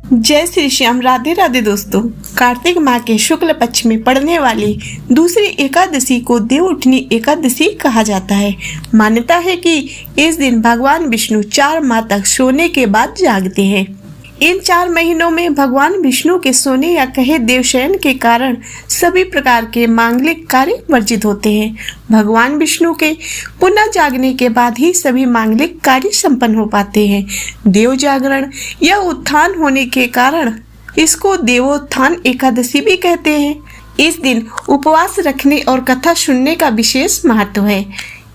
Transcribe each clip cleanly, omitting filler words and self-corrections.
जय श्री श्याम। राधे राधे दोस्तों। कार्तिक माह के शुक्ल पक्ष में पड़ने वाली दूसरी एकादशी को देवउठनी एकादशी कहा जाता है। मान्यता है कि इस दिन भगवान विष्णु 4 माह तक सोने के बाद जागते हैं। इन 4 महीनों में भगवान विष्णु के सोने या कहे देवशयन के कारण सभी प्रकार के मांगलिक कार्य वर्जित होते हैं। भगवान विष्णु के पुनः जागने के बाद ही सभी मांगलिक कार्य संपन्न हो पाते हैं। देव जागरण या उत्थान होने के कारण इसको देवोत्थान एकादशी भी कहते हैं। इस दिन उपवास रखने और कथा सुनने का विशेष महत्व है।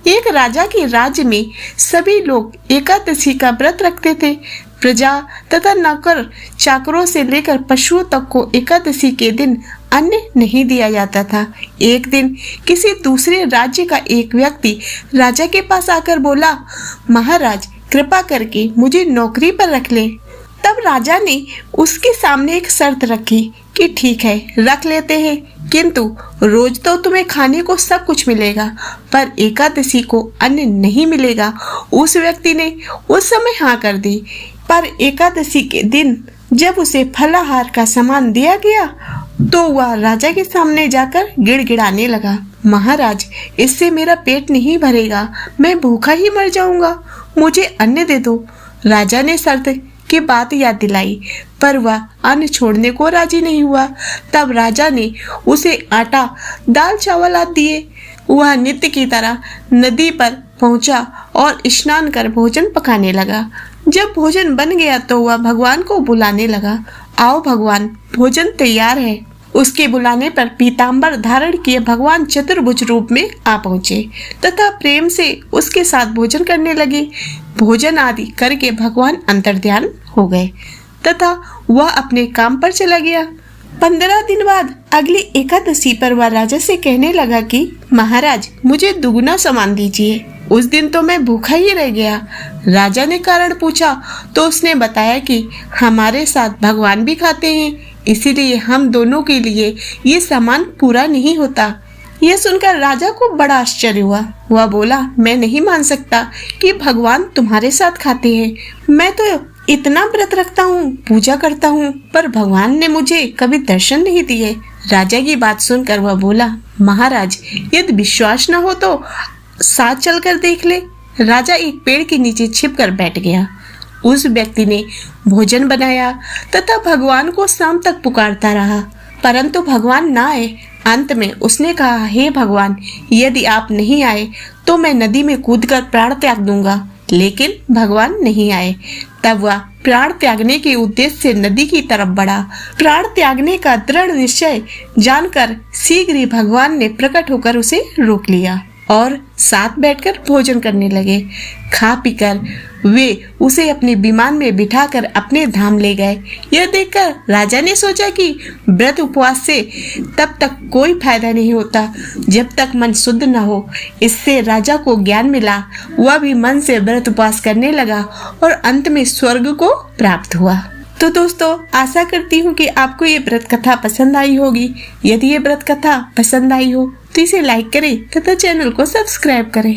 एक राजा के राज्य में सभी लोग एकादशी का व्रत रखते थे। प्रजा तथा नौकर चाकरों से लेकर पशुओं तक को एकादशी के दिन अन्न नहीं दिया जाता था। एक दिन किसी दूसरे राज्य का एक व्यक्ति राजा के पास आकर बोला, महाराज कृपा करके मुझे नौकरी पर रख ले। तब राजा ने उसके सामने एक शर्त रखी कि ठीक है रख लेते हैं, किंतु रोज तो तुम्हें खाने को सब कुछ मिलेगा, पर एकादशी को अन्न नहीं मिलेगा। उस व्यक्ति ने उस समय हाँ कर दी, पर एकादशी के दिन जब उसे फलाहार का सामान दिया गया तो वह राजा के सामने जाकर गिड़गिड़ाने लगा, महाराज इससे मेरा पेट नहीं भरेगा, मैं भूखा ही मर जाऊंगा, मुझे अन्न दे दो। राजा ने शर्त की बात याद दिलाई, पर वह अन्न छोड़ने को राजी नहीं हुआ। तब राजा ने उसे आटा दाल चावल आदि दिए। वह नित्य की तरह नदी पर पहुंचा और स्नान कर भोजन पकाने लगा। जब भोजन बन गया तो वह भगवान को बुलाने लगा, आओ भगवान भोजन तैयार है। उसके बुलाने पर पीताम्बर धारण किए भगवान चतुर्भुज रूप में आ पहुंचे तथा प्रेम से उसके साथ भोजन करने लगे। भोजन आदि करके भगवान अंतर्ध्यान हो गए तथा वह अपने काम पर चला गया। 15 दिन बाद अगली एकादशी पर वह राजा से कहने लगा कि महाराज मुझे दुगुना सामान दीजिए। उस दिन तो मैं भूखा ही रह गया। राजा ने कारण पूछा तो उसने बताया कि हमारे साथ भगवान भी खाते हैं, इसीलिए हम दोनों के लिए ये सामान पूरा नहीं होता। यह सुनकर राजा को बड़ा आश्चर्य हुआ। वह बोला, मैं नहीं मान सकता कि भगवान तुम्हारे साथ खाते हैं। मैं तो इतना व्रत रखता हूँ, पूजा करता हूँ, पर भगवान ने मुझे कभी दर्शन नहीं दिए। राजा की बात सुनकर वह बोला, महाराज यदि विश्वास न हो तो साथ चलकर देख ले। राजा एक पेड़ के नीचे छिपकर बैठ गया। उस व्यक्ति ने भोजन बनाया तथा भगवान को शाम तक पुकारता रहा, परंतु भगवान ना आए। अंत में उसने कहा, हे भगवान यदि आप नहीं आए तो मैं नदी में कूदकर प्राण त्याग दूंगा। लेकिन भगवान नहीं आए। तब वह प्राण त्यागने के उद्देश्य से नदी की तरफ बढ़ा। प्राण त्यागने का दृढ़ निश्चय जानकर शीघ्र ही भगवान ने प्रकट होकर उसे रोक लिया और साथ बैठकर भोजन करने लगे। खा पीकर वे उसे अपने विमान में बिठाकर अपने धाम ले गए। यह देखकर राजा ने सोचा कि व्रत उपवास से तब तक कोई फायदा नहीं होता जब तक मन शुद्ध न हो। इससे राजा को ज्ञान मिला। वह भी मन से व्रत उपवास करने लगा और अंत में स्वर्ग को प्राप्त हुआ। तो दोस्तों आशा करती हूँ कि आपको ये व्रत कथा पसंद आई होगी। यदि ये व्रत कथा पसंद आई हो तो इसे लाइक करें तथा चैनल को सब्सक्राइब करें।